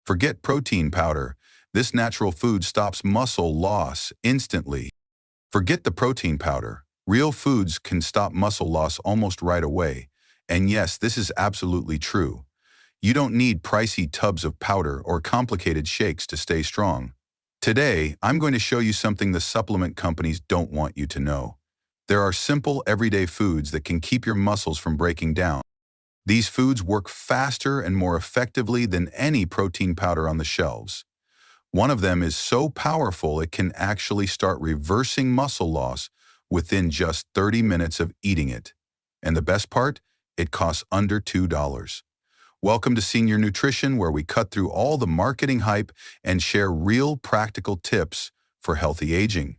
Forget protein powder. This natural food stops muscle loss instantly. Forget the protein powder. Real foods can stop muscle loss almost right away. And yes, this is absolutely true. You don't need pricey tubs of powder or complicated shakes to stay strong. Today, I'm going to show you something the supplement companies don't want you to know. There are simple, everyday foods that can keep your muscles from breaking down. These foods work faster and more effectively than any protein powder on the shelves. One of them is so powerful it can actually start reversing muscle loss within just 30 minutes of eating it. And the best part? It costs under $2. Welcome to Senior Nutrition, where we cut through all the marketing hype and share real practical tips for healthy aging.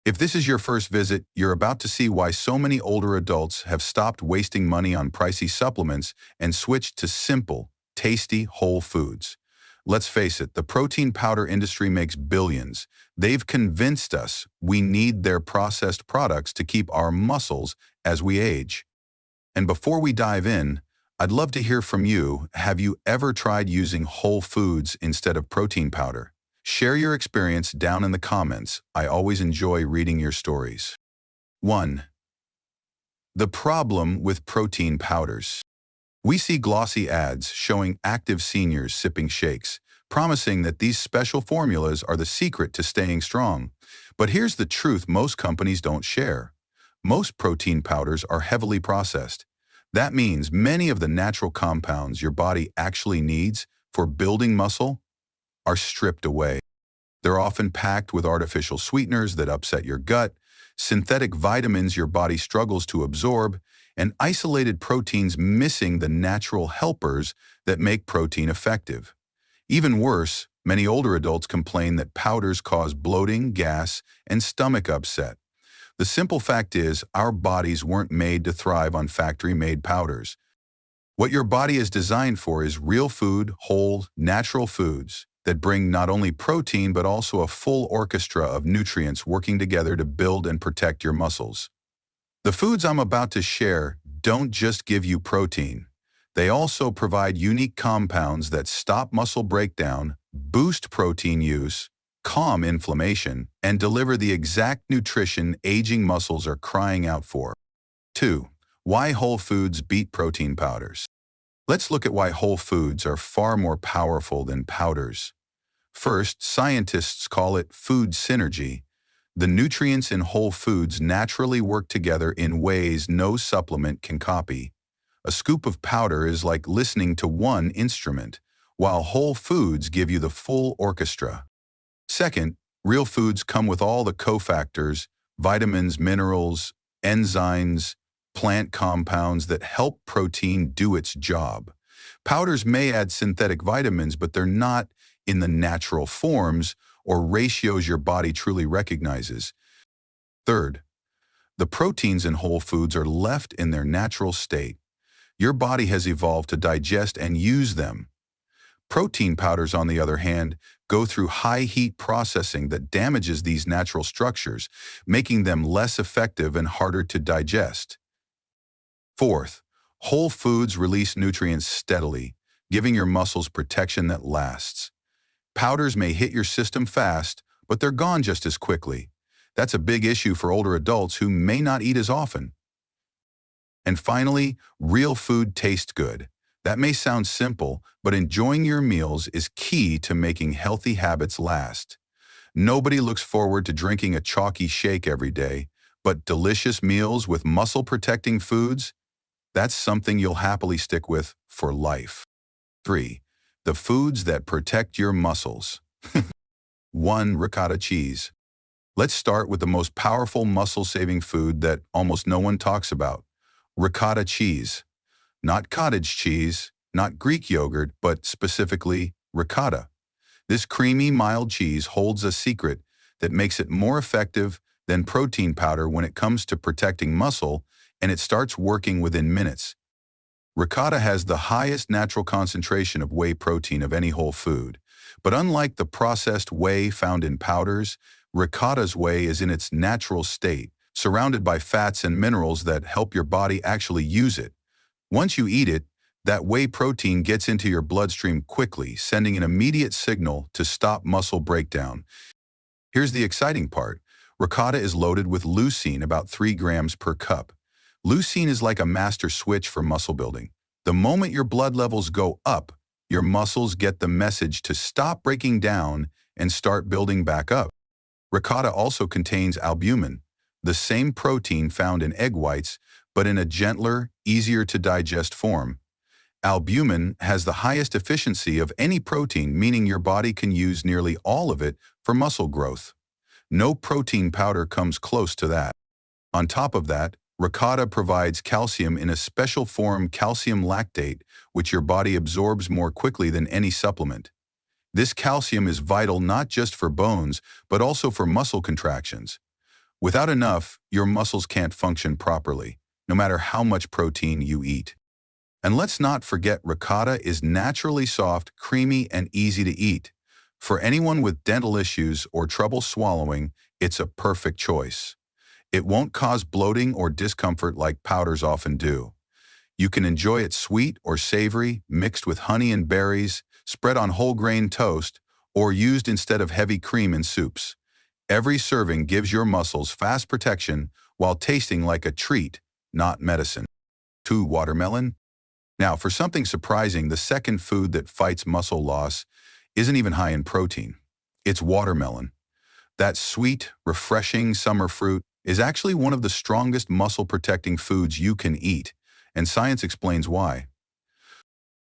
If this is your first visit, you're about to see why so many older adults have stopped wasting money on pricey supplements and switched to simple, tasty whole foods. Let's face it, the protein powder industry makes billions. They've convinced us we need their processed products to keep our muscles as we age. And before we dive in, I'd love to hear from you. Have you ever tried using whole foods instead of protein powder? Share your experience down in the comments. I always enjoy reading your stories. 1. The problem with protein powders. We see glossy ads showing active seniors sipping shakes, promising that these special formulas are the secret to staying strong. But here's the truth most companies don't share. Most protein powders are heavily processed. That means many of the natural compounds your body actually needs for building muscle are stripped away. They're often packed with artificial sweeteners that upset your gut, synthetic vitamins your body struggles to absorb, and isolated proteins missing the natural helpers that make protein effective. Even worse, many older adults complain that powders cause bloating, gas, and stomach upset. The simple fact is, our bodies weren't made to thrive on factory-made powders. What your body is designed for is real food, whole, natural foods that bring not only protein but also a full orchestra of nutrients working together to build and protect your muscles. The foods I'm about to share don't just give you protein. They also provide unique compounds that stop muscle breakdown, boost protein use, calm inflammation, and deliver the exact nutrition aging muscles are crying out for. 2. Why whole foods beat protein powders. Let's look at why whole foods are far more powerful than powders. First, scientists call it food synergy. The nutrients in whole foods naturally work together in ways no supplement can copy. A scoop of powder is like listening to one instrument, while whole foods give you the full orchestra. Second, real foods come with all the cofactors, vitamins, minerals, enzymes, plant compounds that help protein do its job. Powders may add synthetic vitamins, but they're not in the natural forms or ratios your body truly recognizes. Third, the proteins in whole foods are left in their natural state. Your body has evolved to digest and use them. Protein powders, on the other hand, go through high heat processing that damages these natural structures, making them less effective and harder to digest. Fourth, whole foods release nutrients steadily, giving your muscles protection that lasts. Powders may hit your system fast, but they're gone just as quickly. That's a big issue for older adults who may not eat as often. And finally, real food tastes good. That may sound simple, but enjoying your meals is key to making healthy habits last. Nobody looks forward to drinking a chalky shake every day, but delicious meals with muscle-protecting foods, that's something you'll happily stick with for life. 3. The foods that protect your muscles. 1. Ricotta cheese. Let's start with the most powerful muscle-saving food that almost no one talks about. Ricotta cheese. Not cottage cheese, not Greek yogurt, but specifically ricotta. This creamy, mild cheese holds a secret that makes it more effective than protein powder when it comes to protecting muscle, and it starts working within minutes. Ricotta has the highest natural concentration of whey protein of any whole food, but unlike the processed whey found in powders, ricotta's whey is in its natural state, surrounded by fats and minerals that help your body actually use it. Once you eat it, That whey protein gets into your bloodstream quickly, sending an immediate signal to stop muscle breakdown. Here's the exciting part. Ricotta is loaded with leucine, about 3 grams per cup. Leucine is like a master switch for muscle building. The moment your blood levels go up, your muscles get the message to stop breaking down and start building back up. Ricotta also contains albumin, the same protein found in egg whites, but in a gentler, easier to digest form. Albumin has the highest efficiency of any protein, meaning your body can use nearly all of it for muscle growth. No protein powder comes close to that. On top of that, ricotta provides calcium in a special form, calcium lactate, which your body absorbs more quickly than any supplement. This calcium is vital not just for bones, but also for muscle contractions. Without enough, your muscles can't function properly, no matter how much protein you eat. And let's not forget, ricotta is naturally soft, creamy, and easy to eat. For anyone with dental issues or trouble swallowing, it's a perfect choice. It won't cause bloating or discomfort like powders often do. You can enjoy it sweet or savory, mixed with honey and berries, spread on whole grain toast, or used instead of heavy cream in soups. Every serving gives your muscles fast protection while tasting like a treat, not medicine. 2. Watermelon. Now, for something surprising, the second food that fights muscle loss isn't even high in protein. It's watermelon. That sweet, refreshing summer fruit is actually one of the strongest muscle-protecting foods you can eat, and science explains why.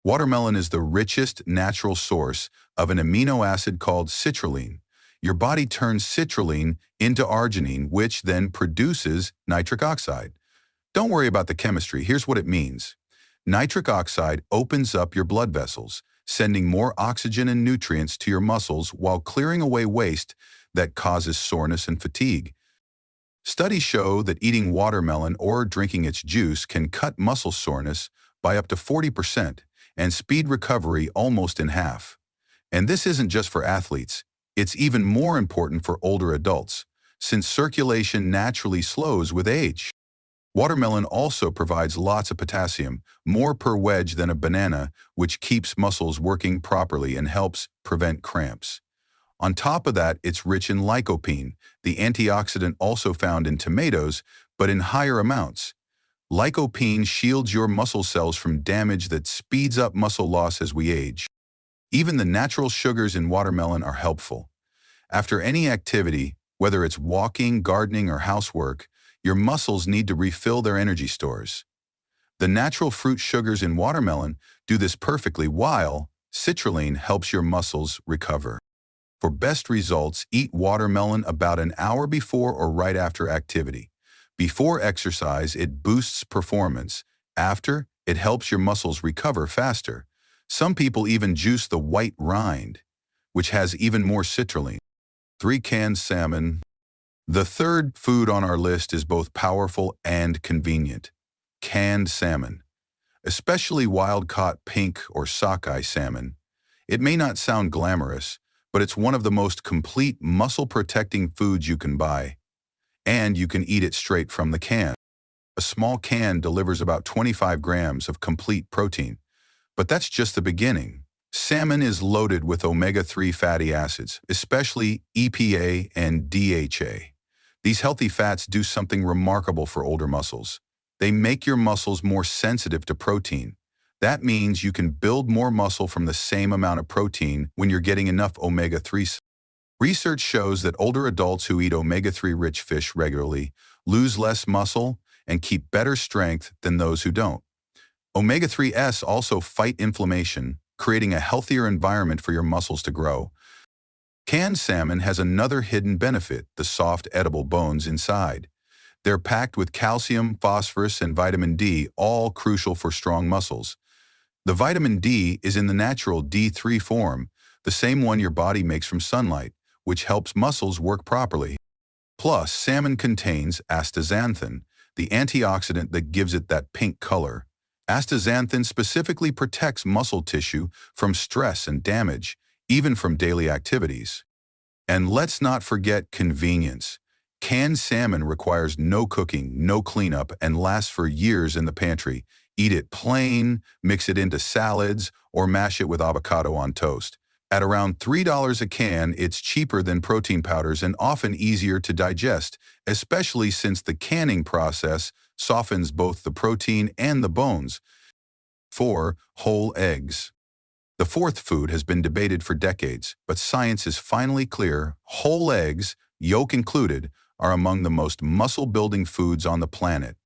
Watermelon is the richest natural source of an amino acid called citrulline. Your body turns citrulline into arginine, which then produces nitric oxide. Don't worry about the chemistry. Here's what it means. Nitric oxide opens up your blood vessels, sending more oxygen and nutrients to your muscles while clearing away waste that causes soreness and fatigue. Studies show that eating watermelon or drinking its juice can cut muscle soreness by up to 40% and speed recovery almost in half. And this isn't just for athletes. It's even more important for older adults, since circulation naturally slows with age. Watermelon also provides lots of potassium, more per wedge than a banana, which keeps muscles working properly and helps prevent cramps. On top of that, it's rich in lycopene, the antioxidant also found in tomatoes, but in higher amounts. Lycopene shields your muscle cells from damage that speeds up muscle loss as we age. Even the natural sugars in watermelon are helpful. After any activity, whether it's walking, gardening, or housework, your muscles need to refill their energy stores. The natural fruit sugars in watermelon do this perfectly, while citrulline helps your muscles recover. For best results, eat watermelon about an hour before or right after activity. Before exercise, it boosts performance. After, it helps your muscles recover faster. Some people even juice the white rind, which has even more citrulline. 3. Canned salmon. The third food on our list is both powerful and convenient. Canned salmon, especially wild-caught pink or sockeye salmon. It may not sound glamorous, but it's one of the most complete muscle-protecting foods you can buy. And you can eat it straight from the can. A small can delivers about 25 grams of complete protein. But that's just the beginning. Salmon is loaded with omega-3 fatty acids, especially EPA and DHA. These healthy fats do something remarkable for older muscles. They make your muscles more sensitive to protein. That means you can build more muscle from the same amount of protein when you're getting enough omega-3s. Research shows that older adults who eat omega-3 rich fish regularly lose less muscle and keep better strength than those who don't. Omega-3s also fight inflammation, creating a healthier environment for your muscles to grow. Canned salmon has another hidden benefit: the soft, edible bones inside. They're packed with calcium, phosphorus, and vitamin D, all crucial for strong muscles. The vitamin D is in the natural D3 form, the same one your body makes from sunlight, which helps muscles work properly. Plus, salmon contains astaxanthin, the antioxidant that gives it that pink color. Astaxanthin specifically protects muscle tissue from stress and damage, even from daily activities. And let's not forget convenience. Canned salmon requires no cooking, no cleanup, and lasts for years in the pantry, Eat it plain, mix it into salads, or mash it with avocado on toast. At around $3 a can, it's cheaper than protein powders and often easier to digest, especially since the canning process softens both the protein and the bones. 4. Whole eggs. The fourth food has been debated for decades, but science is finally clear. Whole eggs, yolk included, are among the most muscle-building foods on the planet.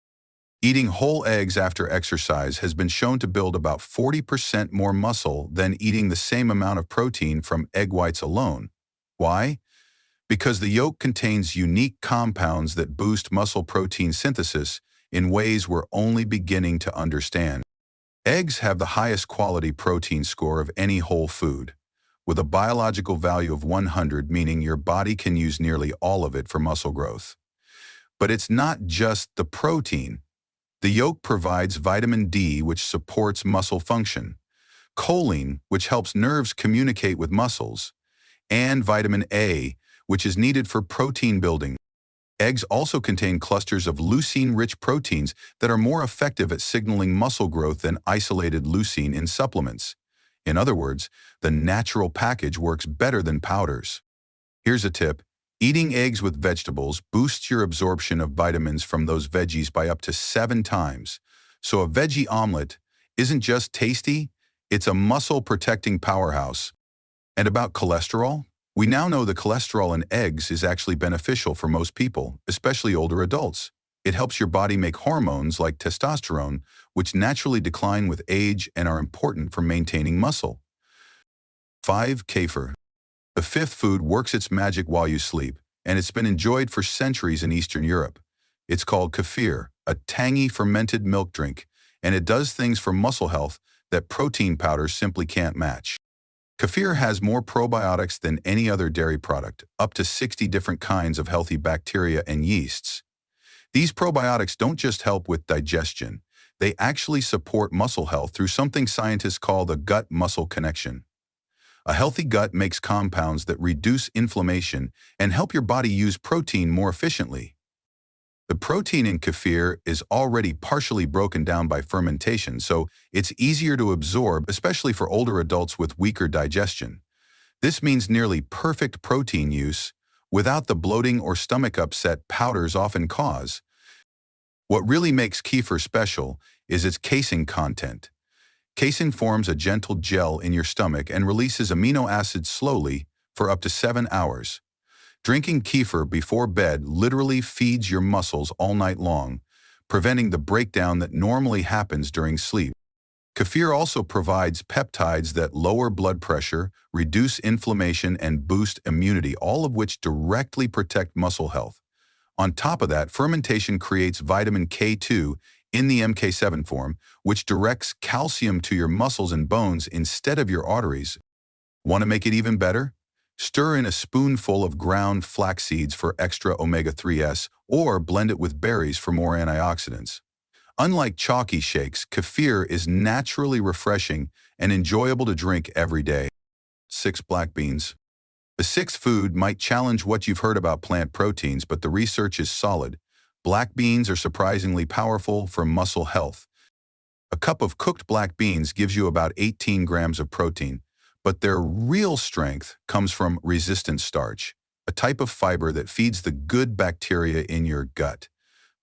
Eating whole eggs after exercise has been shown to build about 40% more muscle than eating the same amount of protein from egg whites alone. Why? Because the yolk contains unique compounds that boost muscle protein synthesis in ways we're only beginning to understand. Eggs have the highest quality protein score of any whole food, with a biological value of 100, meaning your body can use nearly all of it for muscle growth. But it's not just the protein. The yolk provides vitamin D, which supports muscle function, choline, which helps nerves communicate with muscles, and vitamin A, which is needed for protein building. Eggs also contain clusters of leucine-rich proteins that are more effective at signaling muscle growth than isolated leucine in supplements. In other words, the natural package works better than powders. Here's a tip. Eating eggs with vegetables boosts your absorption of vitamins from those veggies by up to 7 times. So a veggie omelet isn't just tasty, it's a muscle-protecting powerhouse. And about cholesterol? We now know that cholesterol in eggs is actually beneficial for most people, especially older adults. It helps your body make hormones like testosterone, which naturally decline with age and are important for maintaining muscle. 5. Kefir. The fifth food works its magic while you sleep, and it's been enjoyed for centuries in Eastern Europe. It's called kefir, a tangy fermented milk drink, and it does things for muscle health that protein powders simply can't match. Kefir has more probiotics than any other dairy product, up to 60 different kinds of healthy bacteria and yeasts. These probiotics don't just help with digestion, they actually support muscle health through something scientists call the gut-muscle connection. A healthy gut makes compounds that reduce inflammation and help your body use protein more efficiently. The protein in kefir is already partially broken down by fermentation, so it's easier to absorb, especially for older adults with weaker digestion. This means nearly perfect protein use without the bloating or stomach upset powders often cause. What really makes kefir special is its casein content. Casein forms a gentle gel in your stomach and releases amino acids slowly for up to 7 hours. Drinking kefir before bed literally feeds your muscles all night long, preventing the breakdown that normally happens during sleep. Kefir also provides peptides that lower blood pressure, reduce inflammation, and boost immunity, all of which directly protect muscle health. On top of that, fermentation creates vitamin K2 in the MK7 form, which directs calcium to your muscles and bones instead of your arteries. Want to make it even better? Stir in a spoonful of ground flax seeds for extra omega-3s, or blend it with berries for more antioxidants. Unlike chalky shakes, kefir is naturally refreshing and enjoyable to drink every day. 6. Black beans. The sixth food might challenge what you've heard about plant proteins, but the research is solid. Black beans are surprisingly powerful for muscle health. A cup of cooked black beans gives you about 18 grams of protein, but their real strength comes from resistant starch, a type of fiber that feeds the good bacteria in your gut.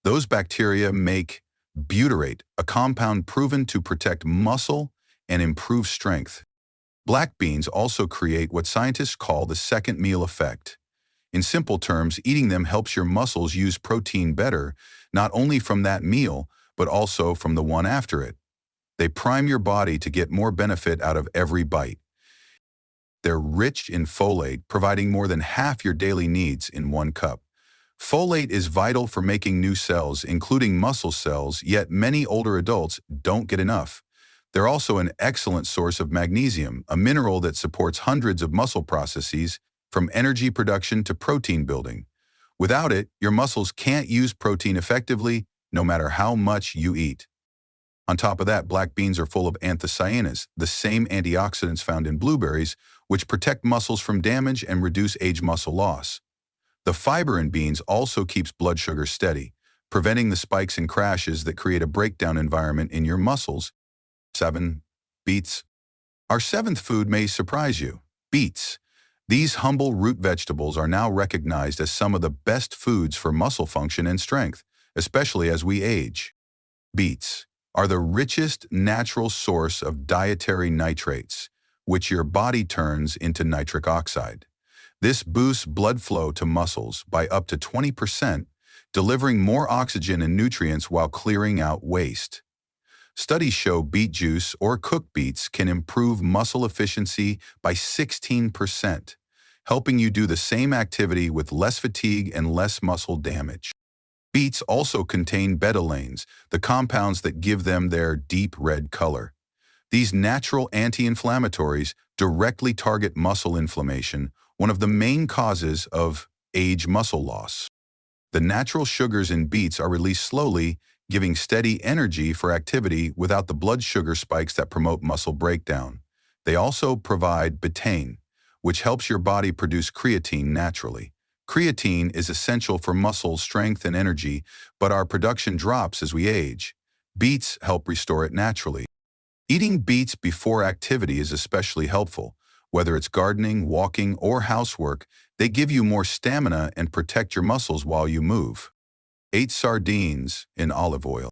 Those bacteria make butyrate, a compound proven to protect muscle and improve strength. Black beans also create what scientists call the second meal effect. In simple terms, eating them helps your muscles use protein better, not only from that meal, but also from the one after it. They prime your body to get more benefit out of every bite. They're rich in folate, providing more than half your daily needs in one cup. Folate is vital for making new cells, including muscle cells, yet many older adults don't get enough. They're also an excellent source of magnesium, a mineral that supports hundreds of muscle processes, from energy production to protein building. Without it, your muscles can't use protein effectively, no matter how much you eat. On top of that, black beans are full of anthocyanins, the same antioxidants found in blueberries, which protect muscles from damage and reduce age muscle loss. The fiber in beans also keeps blood sugar steady, preventing the spikes and crashes that create a breakdown environment in your muscles. 7. Beets. Our seventh food may surprise you. Beets. These humble root vegetables are now recognized as some of the best foods for muscle function and strength, especially as we age. Beets are the richest natural source of dietary nitrates, which your body turns into nitric oxide. This boosts blood flow to muscles by up to 20%, delivering more oxygen and nutrients while clearing out waste. Studies show beet juice or cooked beets can improve muscle efficiency by 16%, helping you do the same activity with less fatigue and less muscle damage. Beets also contain betalains, the compounds that give them their deep red color. These natural anti-inflammatories directly target muscle inflammation, one of the main causes of age muscle loss. The natural sugars in beets are released slowly, giving steady energy for activity without the blood sugar spikes that promote muscle breakdown. They also provide betaine, which helps your body produce creatine naturally. Creatine is essential for muscle strength and energy, but our production drops as we age. Beets help restore it naturally. Eating beets before activity is especially helpful. Whether it's gardening, walking, or housework, they give you more stamina and protect your muscles while you move. 8. Sardines in olive oil.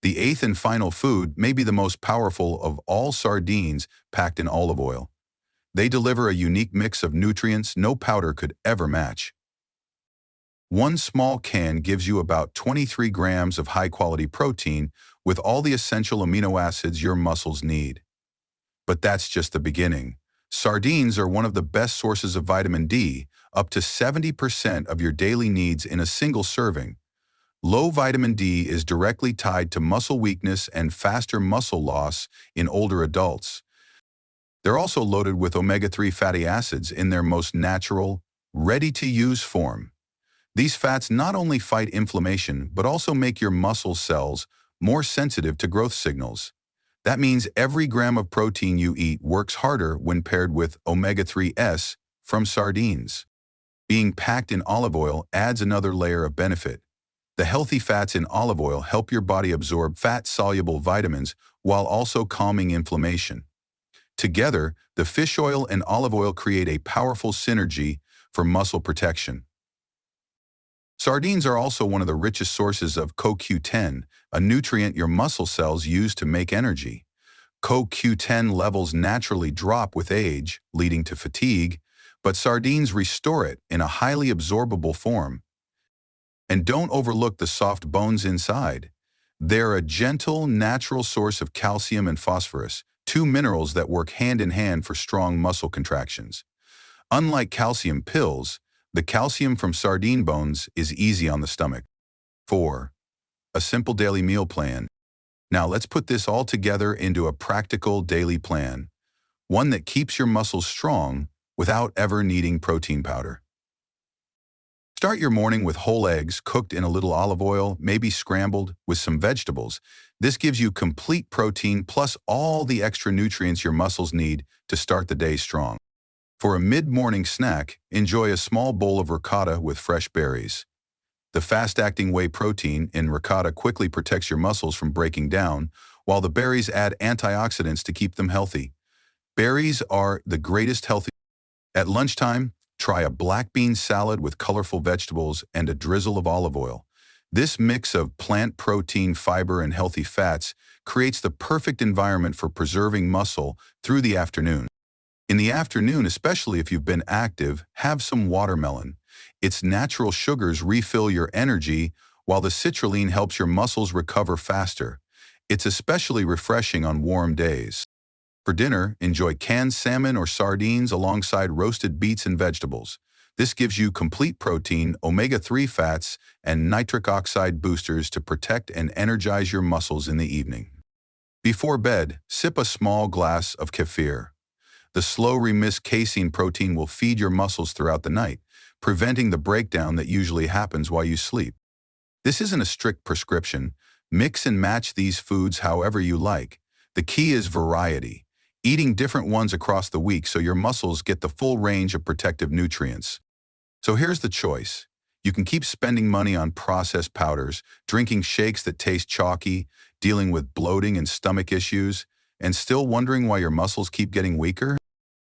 The eighth and final food may be the most powerful of all, sardines packed in olive oil. They deliver a unique mix of nutrients no powder could ever match. One small can gives you about 23 grams of high-quality protein with all the essential amino acids your muscles need. But that's just the beginning. Sardines are one of the best sources of vitamin D, up to 70% of your daily needs in a single serving. Low vitamin D is directly tied to muscle weakness and faster muscle loss in older adults. They're also loaded with omega-3 fatty acids in their most natural, ready-to-use form. These fats not only fight inflammation, but also make your muscle cells more sensitive to growth signals. That means every gram of protein you eat works harder when paired with omega-3s from sardines. Being packed in olive oil adds another layer of benefit. The healthy fats in olive oil help your body absorb fat-soluble vitamins while also calming inflammation. Together, the fish oil and olive oil create a powerful synergy for muscle protection. Sardines are also one of the richest sources of CoQ10, a nutrient your muscle cells use to make energy. CoQ10 levels naturally drop with age, leading to fatigue, but sardines restore it in a highly absorbable form. And don't overlook the soft bones inside. They're a gentle, natural source of calcium and phosphorus, two minerals that work hand in hand for strong muscle contractions. Unlike calcium pills, the calcium from sardine bones is easy on the stomach. 4. A simple daily meal plan. Now let's put this all together into a practical daily plan, one that keeps your muscles strong without ever needing protein powder. Start your morning with whole eggs cooked in a little olive oil, maybe scrambled with some vegetables. This gives you complete protein plus all the extra nutrients your muscles need to start the day strong. For a mid-morning snack, enjoy a small bowl of ricotta with fresh berries. The fast-acting whey protein in ricotta quickly protects your muscles from breaking down, while the berries add antioxidants to keep them healthy. Berries are the greatest healthy. At lunchtime, try a black bean salad with colorful vegetables and a drizzle of olive oil. This mix of plant protein, fiber, and healthy fats creates the perfect environment for preserving muscle through the afternoon. In the afternoon, especially if you've been active, have some watermelon. Its natural sugars refill your energy, while the citrulline helps your muscles recover faster. It's especially refreshing on warm days. For dinner, enjoy canned salmon or sardines alongside roasted beets and vegetables. This gives you complete protein, omega-3 fats, and nitric oxide boosters to protect and energize your muscles in the evening. Before bed, sip a small glass of kefir. The slow-release casein protein will feed your muscles throughout the night, preventing the breakdown that usually happens while you sleep. This isn't a strict prescription. Mix and match these foods however you like. The key is variety, eating different ones across the week so your muscles get the full range of protective nutrients. So here's the choice. You can keep spending money on processed powders, drinking shakes that taste chalky, dealing with bloating and stomach issues, and still wondering why your muscles keep getting weaker?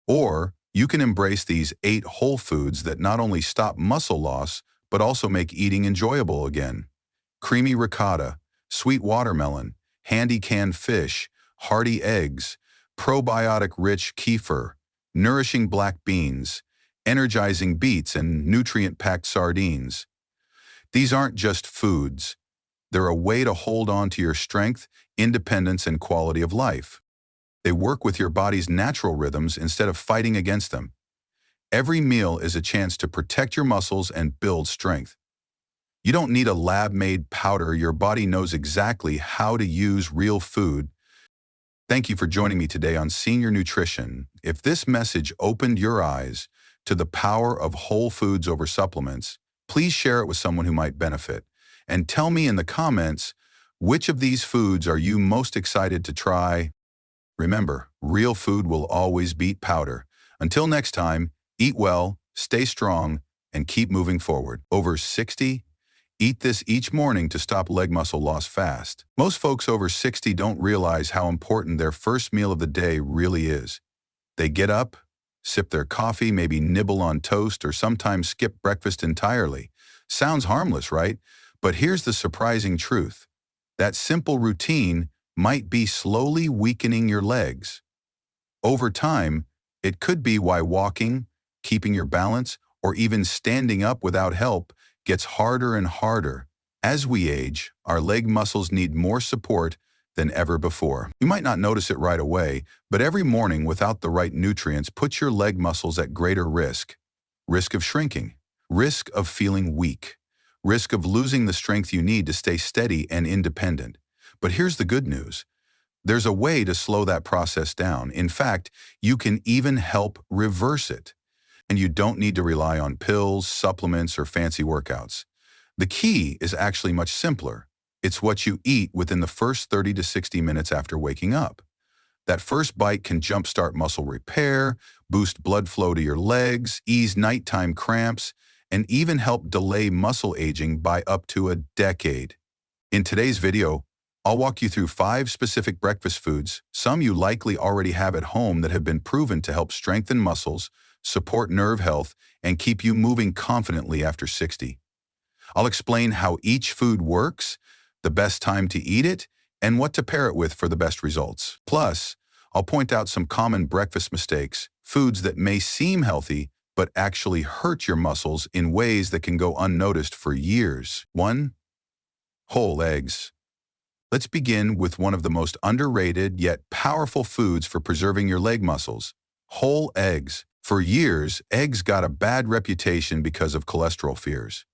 Or you can embrace these 8 whole foods that not only stop muscle loss, but also make eating enjoyable again. Creamy ricotta, sweet watermelon, handy canned fish, hearty eggs, probiotic-rich kefir, nourishing black beans, energizing beets, and nutrient-packed sardines. These aren't just foods. They're a way to hold on to your strength, independence, and quality of life. They work with your body's natural rhythms instead of fighting against them. Every meal is a chance to protect your muscles and build strength. You don't need a lab-made powder. Your body knows exactly how to use real food. Thank you for joining me today on Senior Nutrition. If this message opened your eyes to the power of whole foods over supplements, please share it with someone who might benefit. And tell me in the comments, which of these foods are you most excited to try? Remember, real food will always beat powder. Until next time, eat well, stay strong, and keep moving forward. Over 60? Eat this each morning to stop leg muscle loss fast. Most folks over 60 don't realize how important their first meal of the day really is. They get up, sip their coffee, maybe nibble on toast, or sometimes skip breakfast entirely. Sounds harmless, right? But here's the surprising truth. That simple routine might be slowly weakening your legs. Over time, it could be why walking, keeping your balance, or even standing up without help gets harder and harder. As we age, our leg muscles need more support than ever before. You might not notice it right away, but every morning without the right nutrients puts your leg muscles at greater risk. Risk of shrinking, risk of feeling weak, risk of losing the strength you need to stay steady and independent. But here's the good news. There's a way to slow that process down. In fact, you can even help reverse it. And you don't need to rely on pills, supplements, or fancy workouts. The key is actually much simpler. It's what you eat within the first 30 to 60 minutes after waking up. That first bite can jumpstart muscle repair, boost blood flow to your legs, ease nighttime cramps, and even help delay muscle aging by up to a decade. In today's video, I'll walk you through 5 specific breakfast foods, some you likely already have at home that have been proven to help strengthen muscles, support nerve health, and keep you moving confidently after 60. I'll explain how each food works, the best time to eat it, and what to pair it with for the best results. Plus, I'll point out some common breakfast mistakes, foods that may seem healthy, but actually hurt your muscles in ways that can go unnoticed for years. 1. Whole eggs. Let's begin with one of the most underrated yet powerful foods for preserving your leg muscles: whole eggs. For years, eggs got a bad reputation because of cholesterol fears.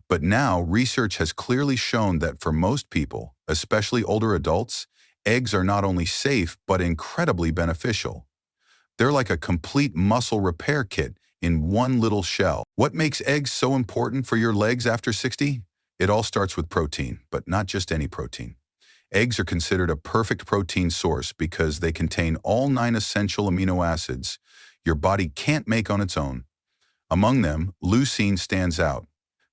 But now, research has clearly shown that for most people, especially older adults, eggs are not only safe but incredibly beneficial. They're like a complete muscle repair kit in one little shell. What makes eggs so important for your legs after 60? It all starts with protein, but not just any protein. Eggs are considered a perfect protein source because they contain all 9 essential amino acids your body can't make on its own. Among them, leucine stands out.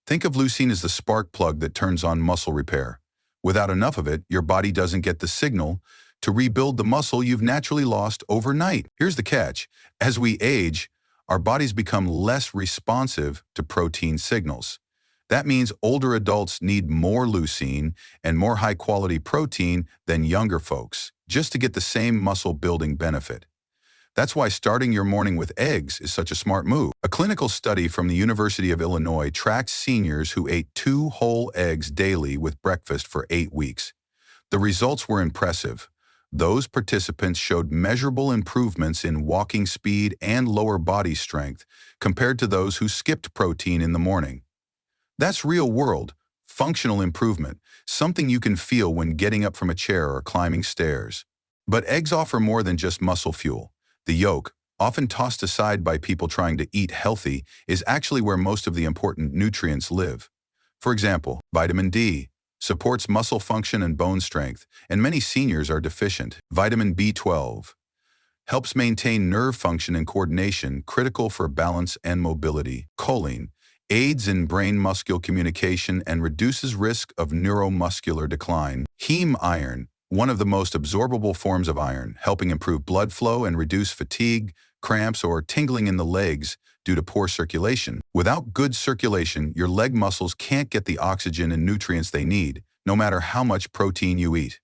Think of leucine as the spark plug that turns on muscle repair. Without enough of it, your body doesn't get the signal to rebuild the muscle you've naturally lost overnight. Here's the catch. As we age, our bodies become less responsive to protein signals. That means older adults need more leucine and more high-quality protein than younger folks, just to get the same muscle-building benefit. That's why starting your morning with eggs is such a smart move. A clinical study from the University of Illinois tracked seniors who ate 2 whole eggs daily with breakfast for 8 weeks. The results were impressive. Those participants showed measurable improvements in walking speed and lower body strength compared to those who skipped protein in the morning. That's real-world, functional improvement, something you can feel when getting up from a chair or climbing stairs. But eggs offer more than just muscle fuel. The yolk, often tossed aside by people trying to eat healthy, is actually where most of the important nutrients live. For example, vitamin D supports muscle function and bone strength, and many seniors are deficient. Vitamin B12 helps maintain nerve function and coordination, critical for balance and mobility. Choline aids in brain-muscle communication and reduces risk of neuromuscular decline. Heme iron, one of the most absorbable forms of iron, helping improve blood flow and reduce fatigue, cramps, or tingling in the legs due to poor circulation. Without good circulation, your leg muscles can't get the oxygen and nutrients they need, no matter how much protein you eat.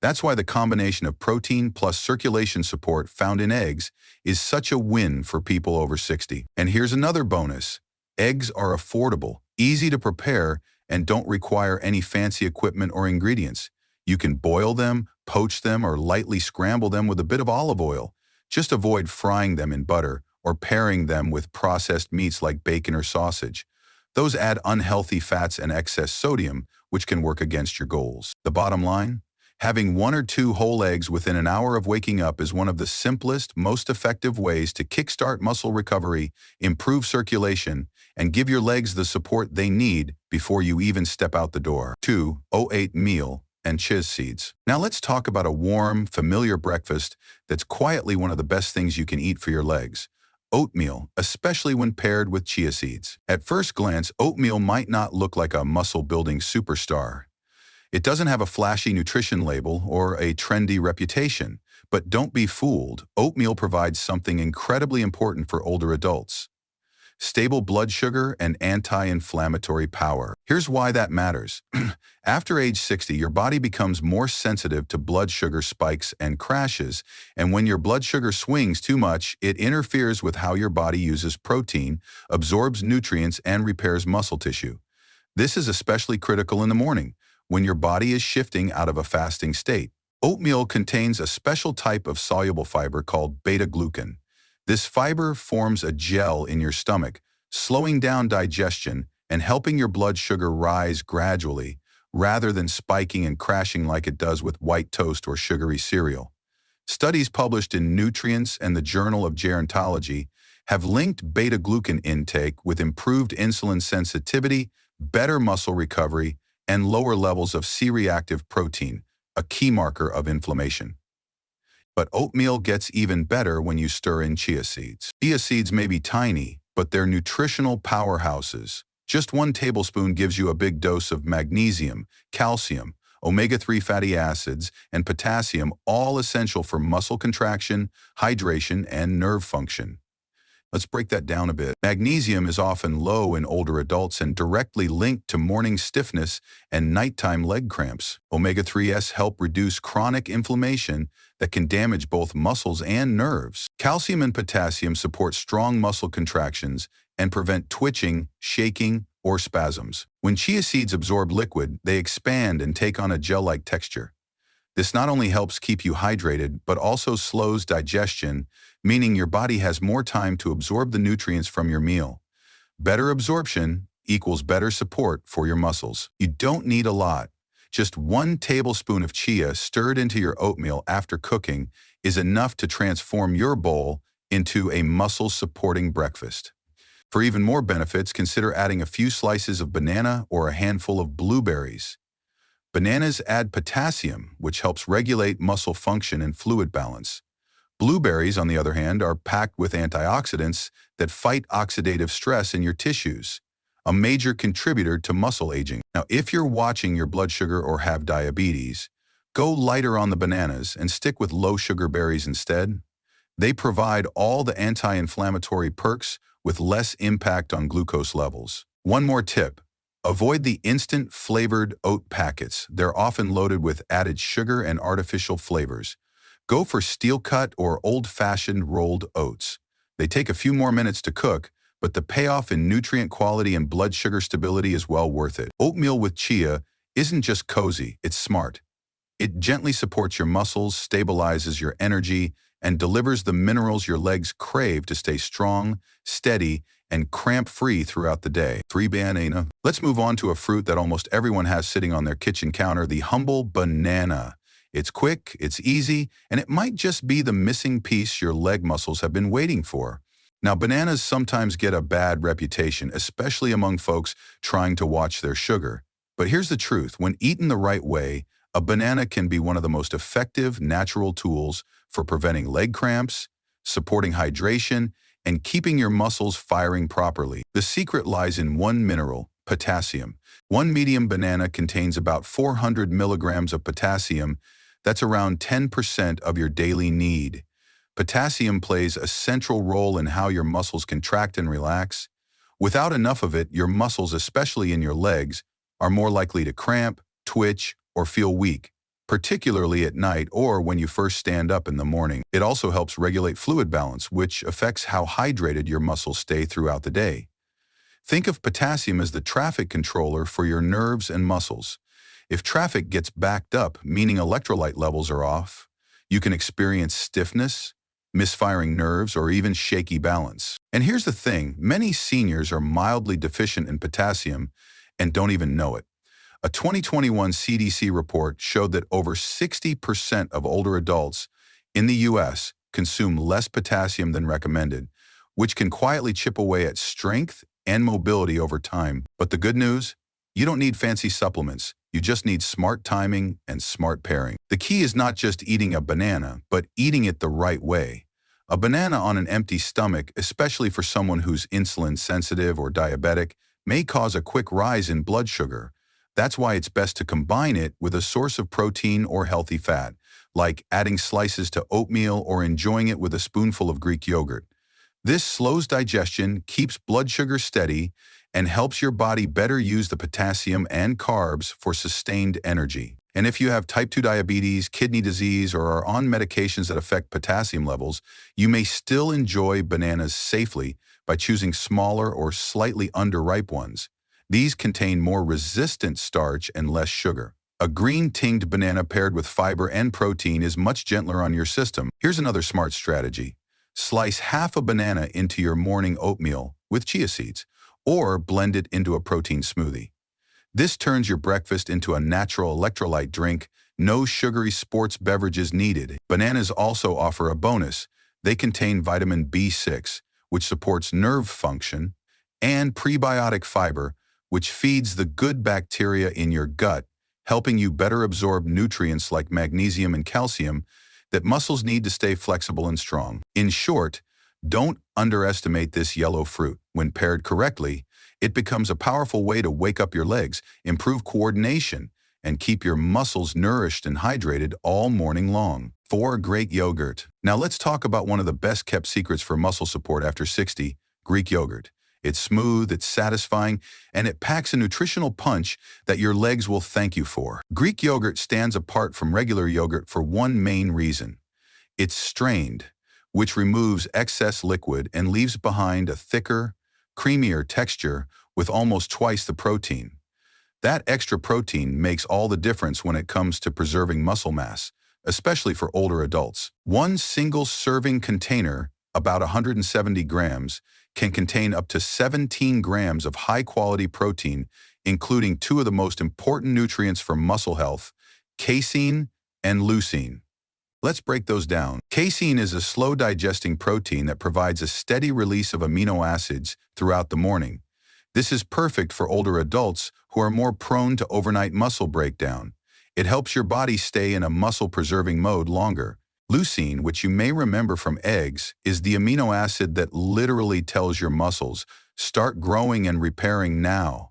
That's why the combination of protein plus circulation support found in eggs is such a win for people over 60. And here's another bonus. Eggs are affordable, easy to prepare, and don't require any fancy equipment or ingredients. You can boil them, poach them, or lightly scramble them with a bit of olive oil. Just avoid frying them in butter or pairing them with processed meats like bacon or sausage. Those add unhealthy fats and excess sodium, which can work against your goals. The bottom line? Having 1 or 2 whole eggs within an hour of waking up is one of the simplest, most effective ways to kickstart muscle recovery, improve circulation, and give your legs the support they need before you even step out the door. 2. Oatmeal and chia seeds. Now let's talk about a warm, familiar breakfast that's quietly one of the best things you can eat for your legs. Oatmeal, especially when paired with chia seeds. At first glance, oatmeal might not look like a muscle-building superstar. It doesn't have a flashy nutrition label or a trendy reputation, but don't be fooled. Oatmeal provides something incredibly important for older adults: stable blood sugar and anti-inflammatory power. Here's why that matters. After age 60, your body becomes more sensitive to blood sugar spikes and crashes, and when your blood sugar swings too much, it interferes with how your body uses protein, absorbs nutrients, and repairs muscle tissue. This is especially critical in the morning, when your body is shifting out of a fasting state. Oatmeal contains a special type of soluble fiber called beta-glucan. This fiber forms a gel in your stomach, slowing down digestion and helping your blood sugar rise gradually, rather than spiking and crashing like it does with white toast or sugary cereal. Studies published in Nutrients and the Journal of Gerontology have linked beta-glucan intake with improved insulin sensitivity, better muscle recovery, and lower levels of C-reactive protein, a key marker of inflammation. But oatmeal gets even better when you stir in chia seeds. Chia seeds may be tiny, but they're nutritional powerhouses. Just 1 tablespoon gives you a big dose of magnesium, calcium, omega-3 fatty acids, and potassium, all essential for muscle contraction, hydration, and nerve function. Let's break that down a bit. Magnesium is often low in older adults and directly linked to morning stiffness and nighttime leg cramps. Omega-3s help reduce chronic inflammation that can damage both muscles and nerves. Calcium and potassium support strong muscle contractions and prevent twitching, shaking, or spasms. When chia seeds absorb liquid, they expand and take on a gel-like texture. This not only helps keep you hydrated, but also slows digestion, meaning your body has more time to absorb the nutrients from your meal. Better absorption equals better support for your muscles. You don't need a lot. Just 1 tablespoon of chia stirred into your oatmeal after cooking is enough to transform your bowl into a muscle-supporting breakfast. For even more benefits, consider adding a few slices of banana or a handful of blueberries. Bananas add potassium, which helps regulate muscle function and fluid balance. Blueberries, on the other hand, are packed with antioxidants that fight oxidative stress in your tissues, a major contributor to muscle aging. Now, if you're watching your blood sugar or have diabetes, go lighter on the bananas and stick with low-sugar berries instead. They provide all the anti-inflammatory perks with less impact on glucose levels. One more tip. Avoid the instant flavored oat packets. They're often loaded with added sugar and artificial flavors. Go for steel-cut or old-fashioned rolled oats. They take a few more minutes to cook, but the payoff in nutrient quality and blood sugar stability is well worth it. Oatmeal with chia isn't just cozy, it's smart. It gently supports your muscles, stabilizes your energy, and delivers the minerals your legs crave to stay strong, steady, and cramp-free throughout the day. 3. Banana. Let's move on to a fruit that almost everyone has sitting on their kitchen counter, the humble banana. It's quick, it's easy, and it might just be the missing piece your leg muscles have been waiting for. Now, bananas sometimes get a bad reputation, especially among folks trying to watch their sugar. But here's the truth. When eaten the right way, a banana can be one of the most effective natural tools for preventing leg cramps, supporting hydration, and keeping your muscles firing properly. The secret lies in one mineral, potassium. One medium banana contains about 400 milligrams of potassium. That's around 10% of your daily need. Potassium plays a central role in how your muscles contract and relax. Without enough of it, your muscles, especially in your legs, are more likely to cramp, twitch, or feel weak, particularly at night or when you first stand up in the morning. It also helps regulate fluid balance, which affects how hydrated your muscles stay throughout the day. Think of potassium as the traffic controller for your nerves and muscles. If traffic gets backed up, meaning electrolyte levels are off, you can experience stiffness, misfiring nerves, or even shaky balance. And here's the thing, many seniors are mildly deficient in potassium and don't even know it. A 2021 CDC report showed that over 60% of older adults in the U.S. consume less potassium than recommended, which can quietly chip away at strength and mobility over time. But the good news? You don't need fancy supplements. You just need smart timing and smart pairing. The key is not just eating a banana, but eating it the right way. A banana on an empty stomach, especially for someone who's insulin sensitive or diabetic, may cause a quick rise in blood sugar. That's why it's best to combine it with a source of protein or healthy fat, like adding slices to oatmeal or enjoying it with a spoonful of Greek yogurt. This slows digestion, keeps blood sugar steady, and helps your body better use the potassium and carbs for sustained energy. And if you have type 2 diabetes, kidney disease, or are on medications that affect potassium levels, you may still enjoy bananas safely by choosing smaller or slightly underripe ones. These contain more resistant starch and less sugar. A green tinged banana paired with fiber and protein is much gentler on your system. Here's another smart strategy. Slice half a banana into your morning oatmeal with chia seeds, or blend it into a protein smoothie. This turns your breakfast into a natural electrolyte drink, no sugary sports beverages needed. Bananas also offer a bonus. They contain vitamin B6, which supports nerve function, and prebiotic fiber, which feeds the good bacteria in your gut, helping you better absorb nutrients like magnesium and calcium that muscles need to stay flexible and strong. In short, don't underestimate this yellow fruit. When paired correctly, it becomes a powerful way to wake up your legs, improve coordination, and keep your muscles nourished and hydrated all morning long. 4. Great yogurt. Now let's talk about one of the best-kept secrets for muscle support after 60, Greek yogurt. It's smooth, it's satisfying, and it packs a nutritional punch that your legs will thank you for. Greek yogurt stands apart from regular yogurt for one main reason. It's strained, which removes excess liquid and leaves behind a thicker, creamier texture with almost twice the protein. That extra protein makes all the difference when it comes to preserving muscle mass, especially for older adults. One single serving container, about 170 grams, can contain up to 17 grams of high-quality protein, including two of the most important nutrients for muscle health, casein and leucine. Let's break those down. Casein is a slow-digesting protein that provides a steady release of amino acids throughout the morning. This is perfect for older adults who are more prone to overnight muscle breakdown. It helps your body stay in a muscle-preserving mode longer. Leucine, which you may remember from eggs, is the amino acid that literally tells your muscles, start growing and repairing now.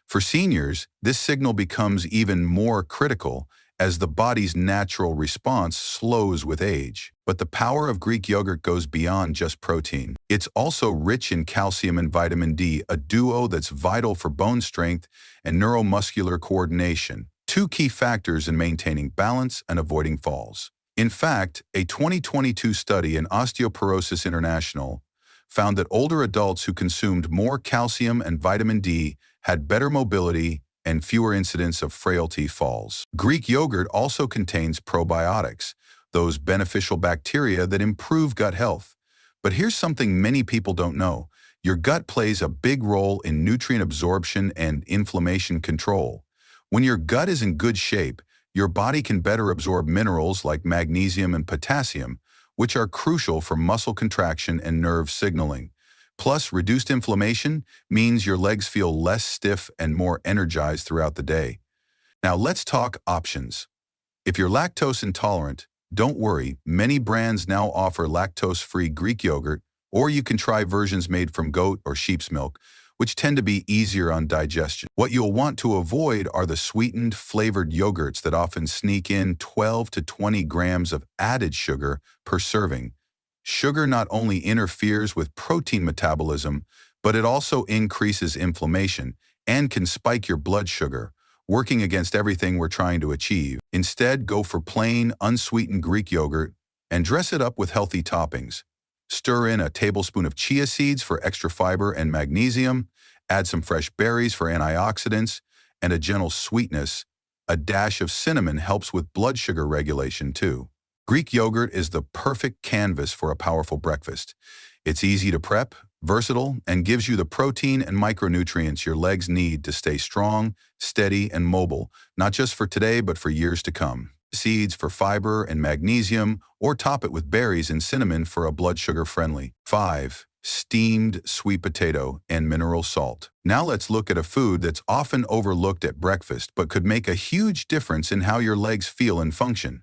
For seniors, this signal becomes even more critical as the body's natural response slows with age. But the power of Greek yogurt goes beyond just protein. It's also rich in calcium and vitamin D, a duo that's vital for bone strength and neuromuscular coordination, two key factors in maintaining balance and avoiding falls. In fact, a 2022 study in Osteoporosis International found that older adults who consumed more calcium and vitamin D had better mobility and fewer incidents of frailty falls. Greek yogurt also contains probiotics, those beneficial bacteria that improve gut health. But here's something many people don't know. Your gut plays a big role in nutrient absorption and inflammation control. When your gut is in good shape, your body can better absorb minerals like magnesium and potassium, which are crucial for muscle contraction and nerve signaling. Plus, reduced inflammation means your legs feel less stiff and more energized throughout the day. Now let's talk options. If you're lactose intolerant, don't worry, many brands now offer lactose-free Greek yogurt Or you can try versions made from goat or sheep's milk, which tend to be easier on digestion. What you'll want to avoid are the sweetened, flavored yogurts that often sneak in 12 to 20 grams of added sugar per serving. Sugar not only interferes with protein metabolism, but it also increases inflammation and can spike your blood sugar, working against everything we're trying to achieve. Instead, go for plain, unsweetened Greek yogurt and dress it up with healthy toppings. Stir in a tablespoon of chia seeds for extra fiber and magnesium, add some fresh berries for antioxidants, and a gentle sweetness. A dash of cinnamon helps with blood sugar regulation too. Greek yogurt is the perfect canvas for a powerful breakfast. It's easy to prep, versatile, and gives you the protein and micronutrients your legs need to stay strong, steady, and mobile, not just for today, but for years to come. Seeds for fiber and magnesium, or top it with berries and cinnamon for a blood sugar friendly. 5. Steamed sweet potato and mineral salt. Now let's look at a food that's often overlooked at breakfast but could make a huge difference in how your legs feel and function.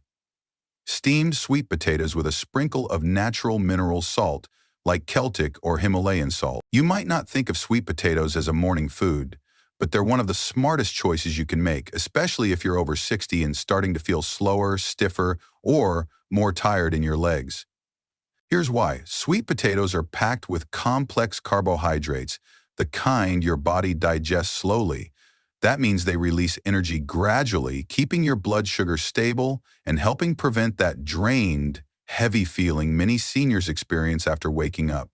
Steamed sweet potatoes with a sprinkle of natural mineral salt, like Celtic or Himalayan salt. You might not think of sweet potatoes as a morning food, but they're one of the smartest choices you can make, especially if you're over 60 and starting to feel slower, stiffer, or more tired in your legs. Here's why. Sweet potatoes are packed with complex carbohydrates, the kind your body digests slowly. That means they release energy gradually, keeping your blood sugar stable and helping prevent that drained, heavy feeling many seniors experience after waking up.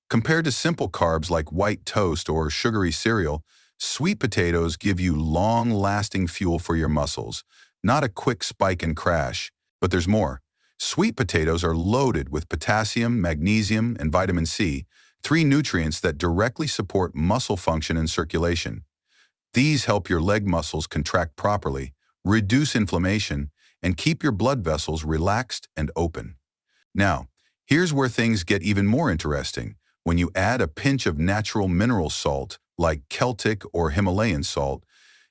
Compared to simple carbs like white toast or sugary cereal, sweet potatoes give you long-lasting fuel for your muscles, not a quick spike and crash. But there's more. Sweet potatoes are loaded with potassium, magnesium, and vitamin C, 3 nutrients that directly support muscle function and circulation. These help your leg muscles contract properly, reduce inflammation, and keep your blood vessels relaxed and open. Now, here's where things get even more interesting. When you add a pinch of natural mineral salt, like Celtic or Himalayan salt,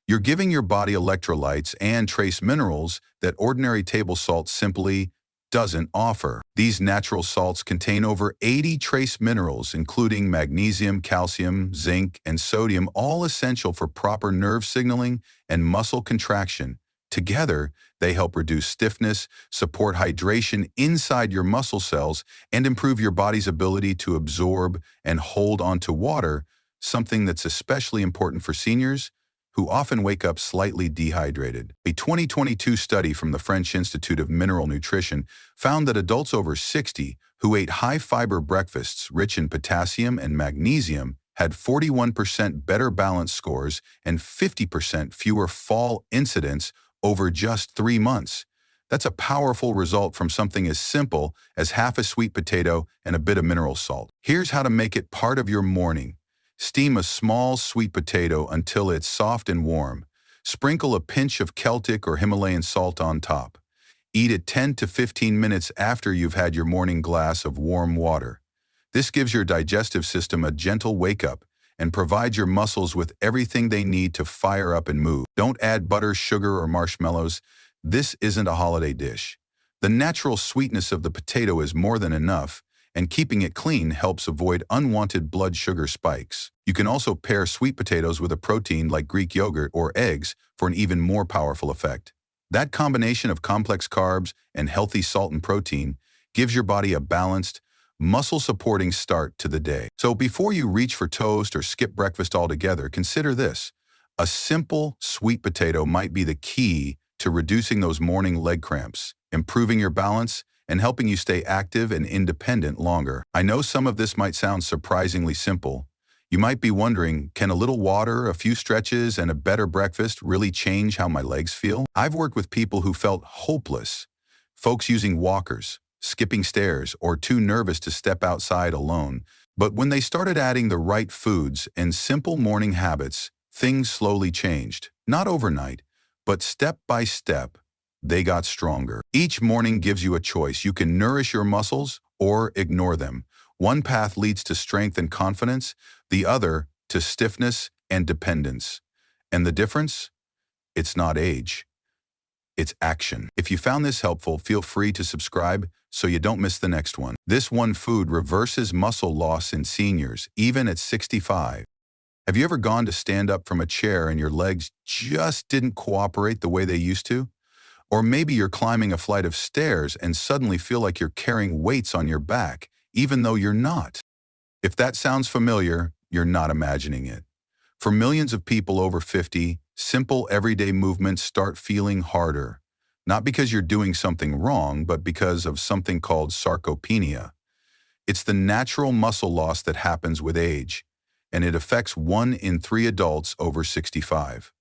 you're giving your body electrolytes and trace minerals that ordinary table salt simply doesn't offer. These natural salts contain over 80 trace minerals, including magnesium, calcium, zinc, and sodium, all essential for proper nerve signaling and muscle contraction. Together, they help reduce stiffness, support hydration inside your muscle cells, and improve your body's ability to absorb and hold onto water, something that's especially important for seniors who often wake up slightly dehydrated. A 2022 study from the French Institute of Mineral Nutrition found that adults over 60 who ate high-fiber breakfasts rich in potassium and magnesium had 41% better balance scores and 50% fewer fall incidents over just 3 months. That's a powerful result from something as simple as half a sweet potato and a bit of mineral salt. Here's how to make it part of your morning. Steam a small sweet potato until it's soft and warm. Sprinkle a pinch of Celtic or Himalayan salt on top. Eat it 10 to 15 minutes after you've had your morning glass of warm water. This gives your digestive system a gentle wake-up and provides your muscles with everything they need to fire up and move. Don't add butter, sugar, or marshmallows. This isn't a holiday dish. The natural sweetness of the potato is more than enough, and keeping it clean helps avoid unwanted blood sugar spikes. You can also pair sweet potatoes with a protein like Greek yogurt or eggs for an even more powerful effect. That combination of complex carbs and healthy salt and protein gives your body a balanced, muscle-supporting start to the day. So before you reach for toast or skip breakfast altogether, consider this. A simple sweet potato might be the key to reducing those morning leg cramps, improving your balance, and helping you stay active and independent longer. I know some of this might sound surprisingly simple. You might be wondering, can a little water, a few stretches, and a better breakfast really change how my legs feel? I've worked with people who felt hopeless, folks using walkers, skipping stairs, or too nervous to step outside alone. But when they started adding the right foods and simple morning habits, things slowly changed. Not overnight, but step by step, they got stronger. Each morning gives you a choice. You can nourish your muscles or ignore them. One path leads to strength and confidence, the other to stiffness and dependence. And the difference? It's not age. It's action. If you found this helpful, feel free to subscribe so you don't miss the next one. This one food reverses muscle loss in seniors, even at 65. Have you ever gone to stand up from a chair and your legs just didn't cooperate the way they used to? Or maybe you're climbing a flight of stairs and suddenly feel like you're carrying weights on your back, even though you're not. If that sounds familiar, you're not imagining it. For millions of people over 50, simple everyday movements start feeling harder. Not because you're doing something wrong, but because of something called sarcopenia. It's the natural muscle loss that happens with age, and it affects 1 in 3 adults over 65.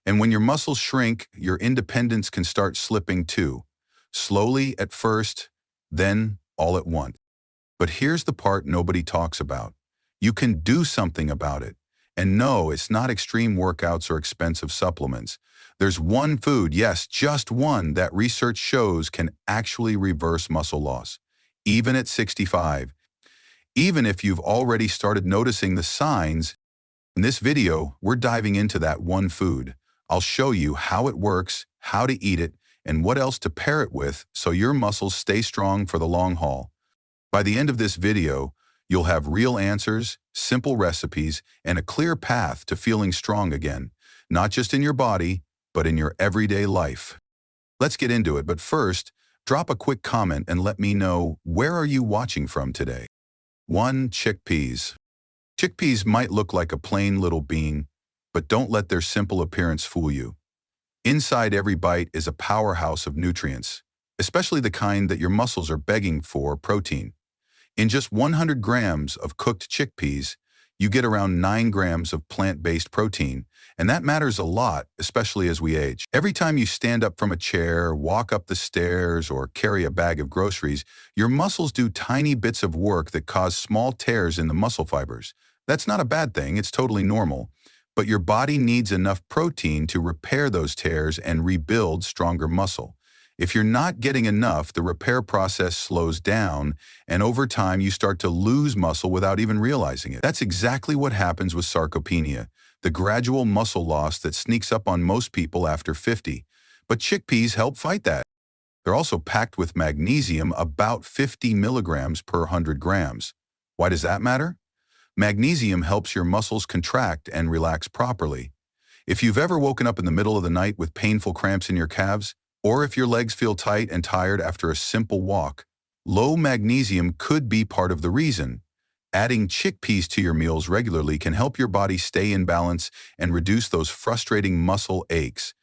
And when your muscles shrink, your independence can start slipping too. Slowly at first, then all at once. But here's the part nobody talks about. You can do something about it. And no, it's not extreme workouts or expensive supplements. There's one food, yes, just one, that research shows can actually reverse muscle loss, even at 65. Even if you've already started noticing the signs, in this video, we're diving into that one food. I'll show you how it works, how to eat it, and what else to pair it with so your muscles stay strong for the long haul. By the end of this video, you'll have real answers, simple recipes, and a clear path to feeling strong again, not just in your body, but in your everyday life. Let's get into it, but first, drop a quick comment and let me know, where are you watching from today? 1. Chickpeas. Chickpeas might look like a plain little bean, but don't let their simple appearance fool you. Inside every bite is a powerhouse of nutrients, especially the kind that your muscles are begging for: protein. In just 100 grams of cooked chickpeas, you get around 9 grams of plant-based protein, and that matters a lot, especially as we age. Every time you stand up from a chair, walk up the stairs, or carry a bag of groceries, your muscles do tiny bits of work that cause small tears in the muscle fibers. That's not a bad thing, it's totally normal. But your body needs enough protein to repair those tears and rebuild stronger muscle. If you're not getting enough, the repair process slows down, and over time you start to lose muscle without even realizing it. That's exactly what happens with sarcopenia, the gradual muscle loss that sneaks up on most people after 50. But chickpeas help fight that. They're also packed with magnesium, about 50 milligrams per 100 grams. Why does that matter? Magnesium helps your muscles contract and relax properly. If you've ever woken up in the middle of the night with painful cramps in your calves, or if your legs feel tight and tired after a simple walk, low magnesium could be part of the reason. Adding chickpeas to your meals regularly can help your body stay in balance and reduce those frustrating muscle aches.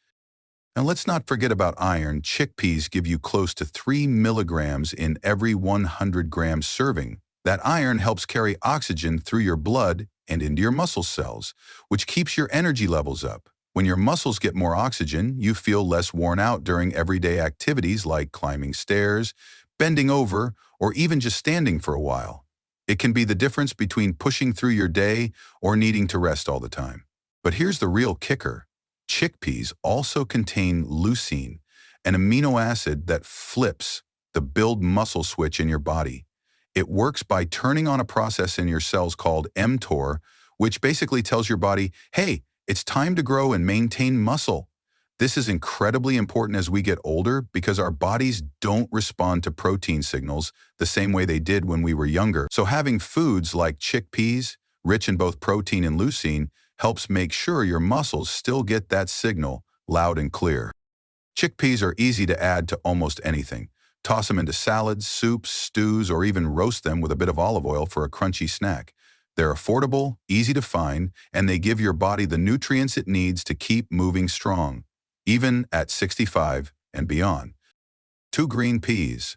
And let's not forget about iron. Chickpeas give you close to 3 milligrams in every 100 grams serving. That iron helps carry oxygen through your blood and into your muscle cells, which keeps your energy levels up. When your muscles get more oxygen, you feel less worn out during everyday activities like climbing stairs, bending over, or even just standing for a while. It can be the difference between pushing through your day or needing to rest all the time. But here's the real kicker. Chickpeas also contain leucine, an amino acid that flips the build muscle switch in your body. It works by turning on a process in your cells called mTOR, which basically tells your body, hey, it's time to grow and maintain muscle. This is incredibly important as we get older because our bodies don't respond to protein signals the same way they did when we were younger. So having foods like chickpeas, rich in both protein and leucine, helps make sure your muscles still get that signal loud and clear. Chickpeas are easy to add to almost anything. Toss them into salads, soups, stews, or even roast them with a bit of olive oil for a crunchy snack. They're affordable, easy to find, and they give your body the nutrients it needs to keep moving strong, even at 65 and beyond. 2. Green peas.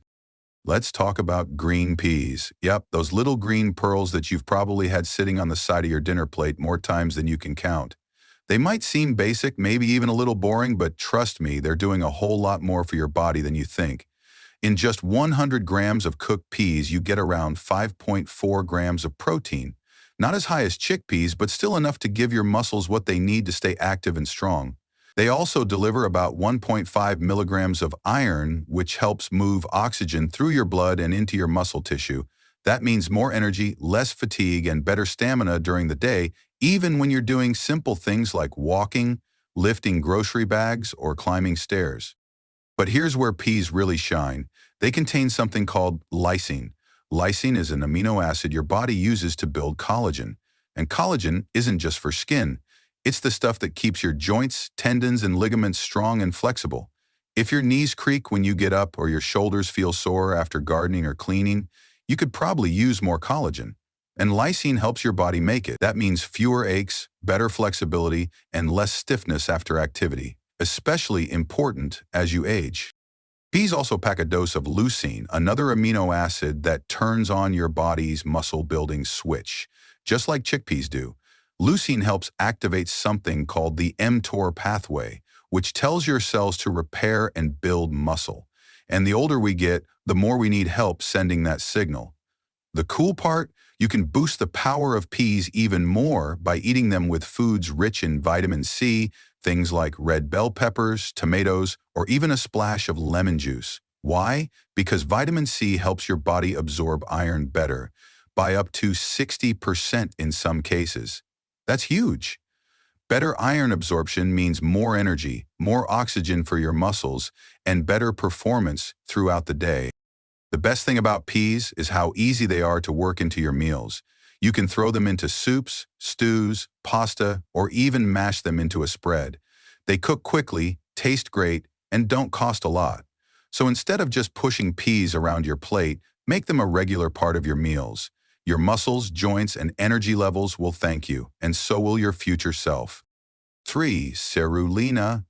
Let's talk about green peas. Yep, those little green pearls that you've probably had sitting on the side of your dinner plate more times than you can count. They might seem basic, maybe even a little boring, but trust me, they're doing a whole lot more for your body than you think. In just 100 grams of cooked peas, you get around 5.4 grams of protein. Not as high as chickpeas, but still enough to give your muscles what they need to stay active and strong. They also deliver about 1.5 milligrams of iron, which helps move oxygen through your blood and into your muscle tissue. That means more energy, less fatigue, and better stamina during the day, even when you're doing simple things like walking, lifting grocery bags, or climbing stairs. But here's where peas really shine. They contain something called lysine. Lysine is an amino acid your body uses to build collagen. And collagen isn't just for skin. It's the stuff that keeps your joints, tendons, and ligaments strong and flexible. If your knees creak when you get up or your shoulders feel sore after gardening or cleaning, you could probably use more collagen. And lysine helps your body make it. That means fewer aches, better flexibility, and less stiffness after activity, especially important as you age. Peas also pack a dose of leucine, another amino acid that turns on your body's muscle-building switch, just like chickpeas do. Leucine helps activate something called the mTOR pathway, which tells your cells to repair and build muscle. And the older we get, the more we need help sending that signal. The cool part? You can boost the power of peas even more by eating them with foods rich in vitamin C, things like red bell peppers, tomatoes, or even a splash of lemon juice. Why? Because vitamin C helps your body absorb iron better, by up to 60% in some cases. That's huge. Better iron absorption means more energy, more oxygen for your muscles, and better performance throughout the day. The best thing about peas is how easy they are to work into your meals. You can throw them into soups, stews, pasta, or even mash them into a spread. They cook quickly, taste great, and don't cost a lot. So instead of just pushing peas around your plate, make them a regular part of your meals. Your muscles, joints, and energy levels will thank you, and so will your future self. 3. Spirulina.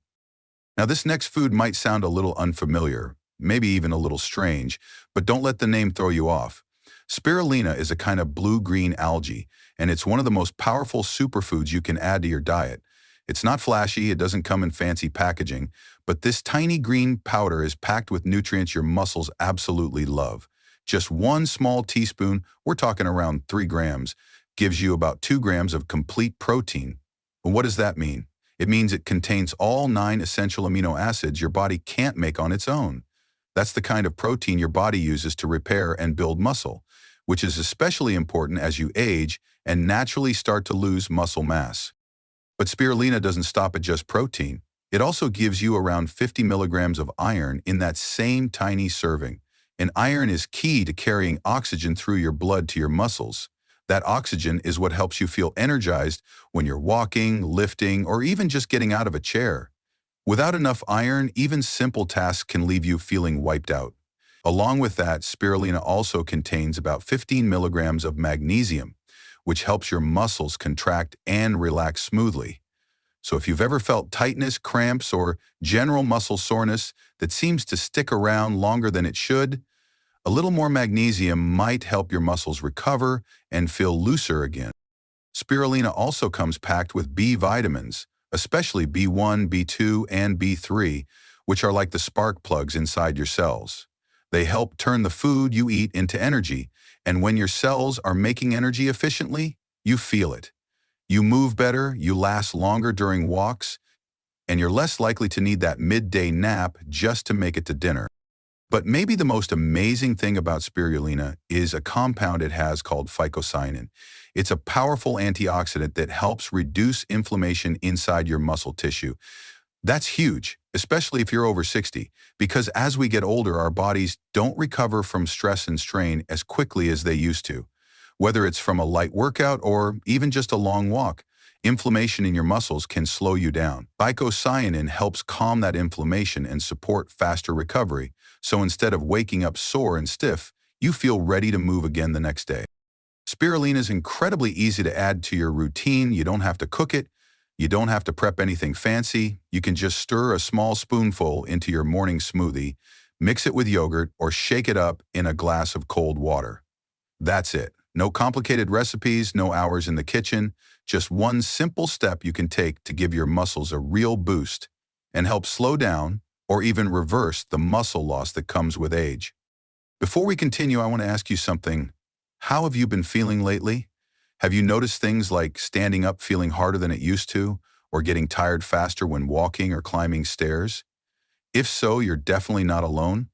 Now this next food might sound a little unfamiliar, maybe even a little strange, but don't let the name throw you off. Spirulina is a kind of blue-green algae, and it's one of the most powerful superfoods you can add to your diet. It's not flashy, it doesn't come in fancy packaging, but this tiny green powder is packed with nutrients your muscles absolutely love. Just one small teaspoon, we're talking around 3 grams, gives you about 2 grams of complete protein. And what does that mean? It means it contains all 9 essential amino acids your body can't make on its own. That's the kind of protein your body uses to repair and build muscle, which is especially important as you age and naturally start to lose muscle mass. But spirulina doesn't stop at just protein. It also gives you around 50 milligrams of iron in that same tiny serving. And iron is key to carrying oxygen through your blood to your muscles. That oxygen is what helps you feel energized when you're walking, lifting, or even just getting out of a chair. Without enough iron, even simple tasks can leave you feeling wiped out. Along with that, spirulina also contains about 15 milligrams of magnesium, which helps your muscles contract and relax smoothly. So if you've ever felt tightness, cramps, or general muscle soreness that seems to stick around longer than it should, a little more magnesium might help your muscles recover and feel looser again. Spirulina also comes packed with B vitamins, especially B1, B2, and B3, which are like the spark plugs inside your cells. They help turn the food you eat into energy, and when your cells are making energy efficiently, you feel it. You move better, you last longer during walks, and you're less likely to need that midday nap just to make it to dinner. But maybe the most amazing thing about spirulina is a compound it has called phycocyanin. It's a powerful antioxidant that helps reduce inflammation inside your muscle tissue. That's huge, especially if you're over 60, because as we get older, our bodies don't recover from stress and strain as quickly as they used to. Whether it's from a light workout or even just a long walk, inflammation in your muscles can slow you down. Phycocyanin helps calm that inflammation and support faster recovery, so instead of waking up sore and stiff, you feel ready to move again the next day. Spirulina is incredibly easy to add to your routine. You don't have to cook it. You don't have to prep anything fancy. You can just stir a small spoonful into your morning smoothie, mix it with yogurt, or shake it up in a glass of cold water. That's it. No complicated recipes, no hours in the kitchen, just one simple step you can take to give your muscles a real boost and help slow down or even reverse the muscle loss that comes with age. Before we continue, I want to ask you something. How have you been feeling lately? Have you noticed things like standing up feeling harder than it used to, or getting tired faster when walking or climbing stairs? If so, you're definitely not alone.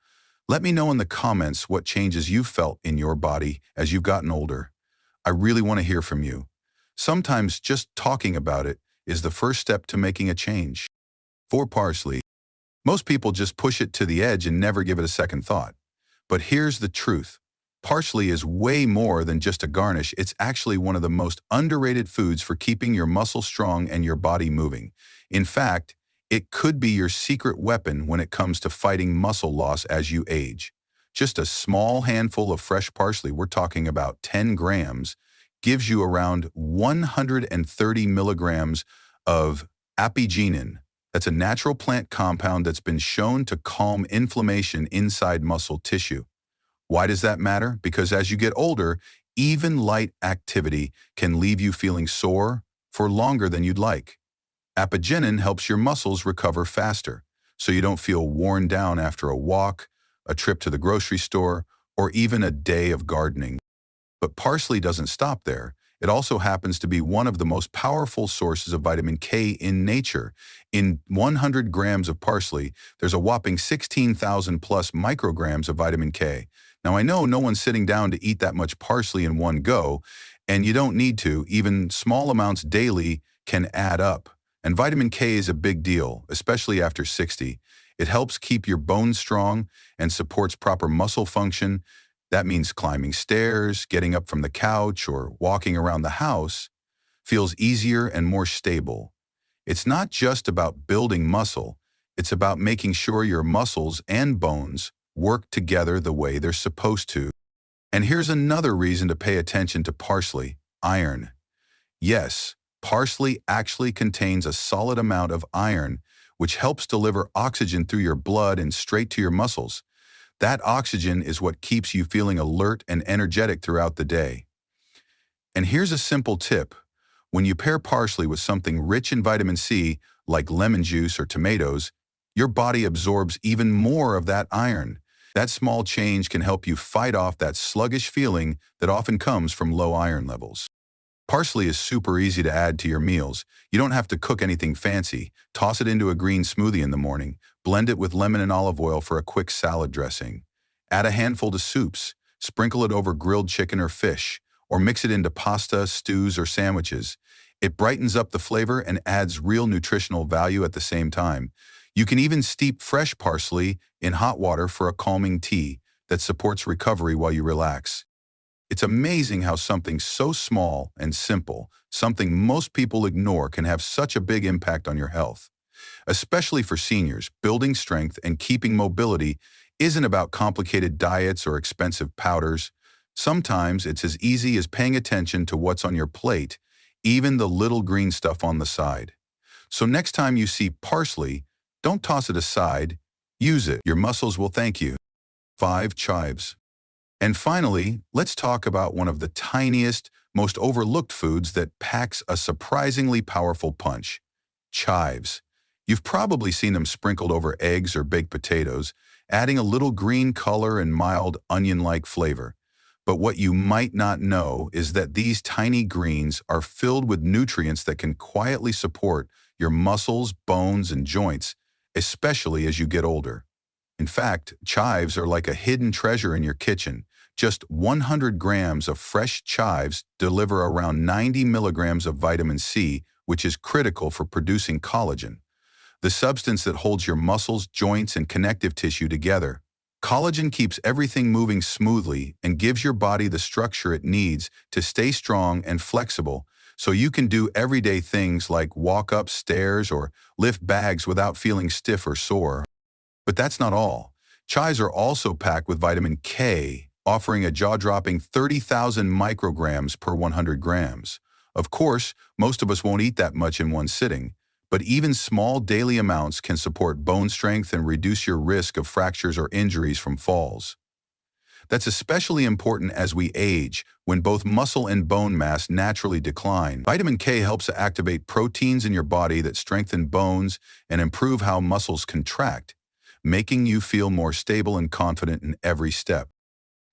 Let me know in the comments what changes you've felt in your body as you've gotten older. I really want to hear from you. Sometimes just talking about it is the first step to making a change. 4. Parsley. Most people just push it to the edge and never give it a second thought. But here's the truth. Parsley is way more than just a garnish. It's actually one of the most underrated foods for keeping your muscles strong and your body moving. In fact, it could be your secret weapon when it comes to fighting muscle loss as you age. Just a small handful of fresh parsley, we're talking about 10 grams, gives you around 130 milligrams of apigenin. That's a natural plant compound that's been shown to calm inflammation inside muscle tissue. Why does that matter? Because as you get older, even light activity can leave you feeling sore for longer than you'd like. Apigenin helps your muscles recover faster, so you don't feel worn down after a walk, a trip to the grocery store, or even a day of gardening. But parsley doesn't stop there. It also happens to be one of the most powerful sources of vitamin K in nature. In 100 grams of parsley, there's a whopping 16,000 plus micrograms of vitamin K. Now, I know no one's sitting down to eat that much parsley in one go, and you don't need to. Even small amounts daily can add up. And vitamin K is a big deal, especially after 60. It helps keep your bones strong and supports proper muscle function. That means climbing stairs, getting up from the couch, or walking around the house feels easier and more stable. It's not just about building muscle, it's about making sure your muscles and bones work together the way they're supposed to. And here's another reason to pay attention to parsley: iron. Yes, parsley actually contains a solid amount of iron, which helps deliver oxygen through your blood and straight to your muscles. That oxygen is what keeps you feeling alert and energetic throughout the day. And here's a simple tip. When you pair parsley with something rich in vitamin C, like lemon juice or tomatoes, your body absorbs even more of that iron. That small change can help you fight off that sluggish feeling that often comes from low iron levels. Parsley is super easy to add to your meals. You don't have to cook anything fancy. Toss it into a green smoothie in the morning. Blend it with lemon and olive oil for a quick salad dressing. Add a handful to soups. Sprinkle it over grilled chicken or fish, or mix it into pasta, stews, or sandwiches. It brightens up the flavor and adds real nutritional value at the same time. You can even steep fresh parsley in hot water for a calming tea that supports recovery while you relax. It's amazing how something so small and simple, something most people ignore, can have such a big impact on your health. Especially for seniors, building strength and keeping mobility isn't about complicated diets or expensive powders. Sometimes it's as easy as paying attention to what's on your plate, even the little green stuff on the side. So next time you see parsley, don't toss it aside. Use it. Your muscles will thank you. 5 chives. And finally, let's talk about one of the tiniest, most overlooked foods that packs a surprisingly powerful punch: chives. You've probably seen them sprinkled over eggs or baked potatoes, adding a little green color and mild onion-like flavor. But what you might not know is that these tiny greens are filled with nutrients that can quietly support your muscles, bones, and joints, especially as you get older. In fact, chives are like a hidden treasure in your kitchen. Just 100 grams of fresh chives deliver around 90 milligrams of vitamin C, which is critical for producing collagen, the substance that holds your muscles, joints, and connective tissue together. Collagen keeps everything moving smoothly and gives your body the structure it needs to stay strong and flexible, so you can do everyday things like walk up stairs or lift bags without feeling stiff or sore. But that's not all. Chives are also packed with vitamin K, offering a jaw-dropping 30,000 micrograms per 100 grams. Of course, most of us won't eat that much in one sitting, but even small daily amounts can support bone strength and reduce your risk of fractures or injuries from falls. That's especially important as we age, when both muscle and bone mass naturally decline. Vitamin K helps activate proteins in your body that strengthen bones and improve how muscles contract, making you feel more stable and confident in every step.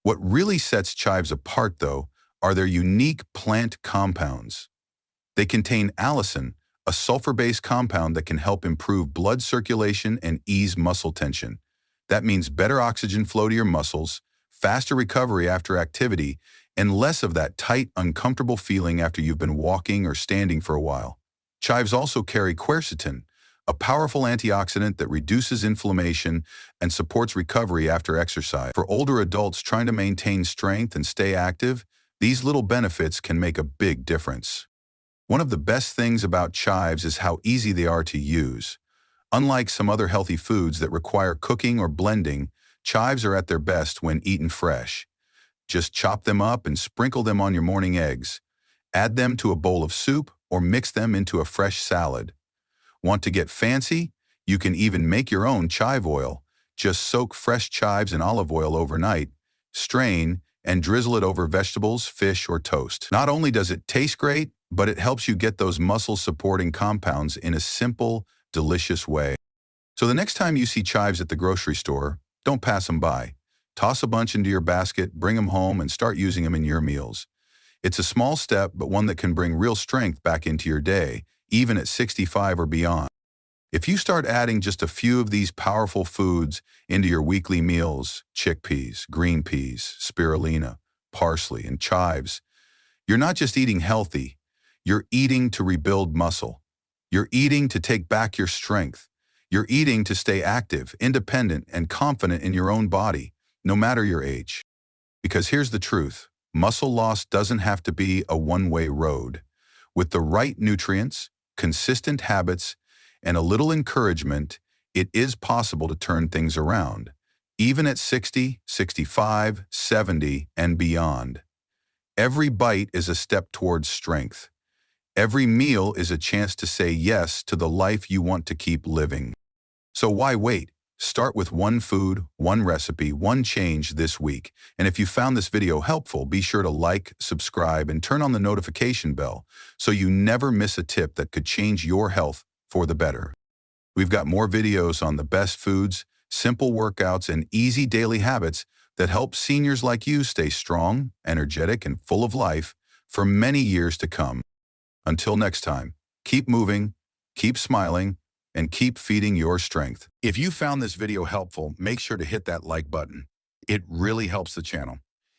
What really sets chives apart, though, are their unique plant compounds. They contain allicin, a sulfur-based compound that can help improve blood circulation and ease muscle tension. That means better oxygen flow to your muscles, faster recovery after activity, and less of that tight, uncomfortable feeling after you've been walking or standing for a while. Chives also carry quercetin, a powerful antioxidant that reduces inflammation and supports recovery after exercise. For older adults trying to maintain strength and stay active, these little benefits can make a big difference. One of the best things about chives is how easy they are to use. Unlike some other healthy foods that require cooking or blending, chives are at their best when eaten fresh. Just chop them up and sprinkle them on your morning eggs. Add them to a bowl of soup or mix them into a fresh salad. Want to get fancy? You can even make your own chive oil. Just soak fresh chives in olive oil overnight, strain, and drizzle it over vegetables, fish, or toast. Not only does it taste great, but it helps you get those muscle-supporting compounds in a simple, delicious way. So the next time you see chives at the grocery store, don't pass them by. Toss a bunch into your basket, bring them home, and start using them in your meals. It's a small step, but one that can bring real strength back into your day, even at 65 or beyond. If you start adding just a few of these powerful foods into your weekly meals, chickpeas, green peas, spirulina, parsley, and chives, you're not just eating healthy, you're eating to rebuild muscle. You're eating to take back your strength. You're eating to stay active, independent, and confident in your own body, no matter your age. Because here's the truth. Muscle loss doesn't have to be a one-way road. With the right nutrients, consistent habits, and a little encouragement, it is possible to turn things around, even at 60, 65, 70, and beyond. Every bite is a step towards strength. Every meal is a chance to say yes to the life you want to keep living. So why wait? Start with one food, one recipe, one change this week. And if you found this video helpful, be sure to like, subscribe, and turn on the notification bell so you never miss a tip that could change your health for the better. We've got more videos on the best foods, simple workouts, and easy daily habits that help seniors like you stay strong, energetic, and full of life for many years to come. Until next time, keep moving, keep smiling, and keep feeding your strength. If you found this video helpful, make sure to hit that like button. It really helps the channel.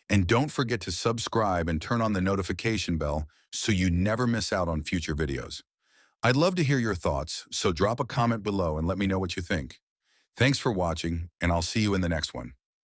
And don't forget to subscribe and turn on the notification bell so you never miss out on future videos. I'd love to hear your thoughts, so drop a comment below and let me know what you think. Thanks for watching, and I'll see you in the next one.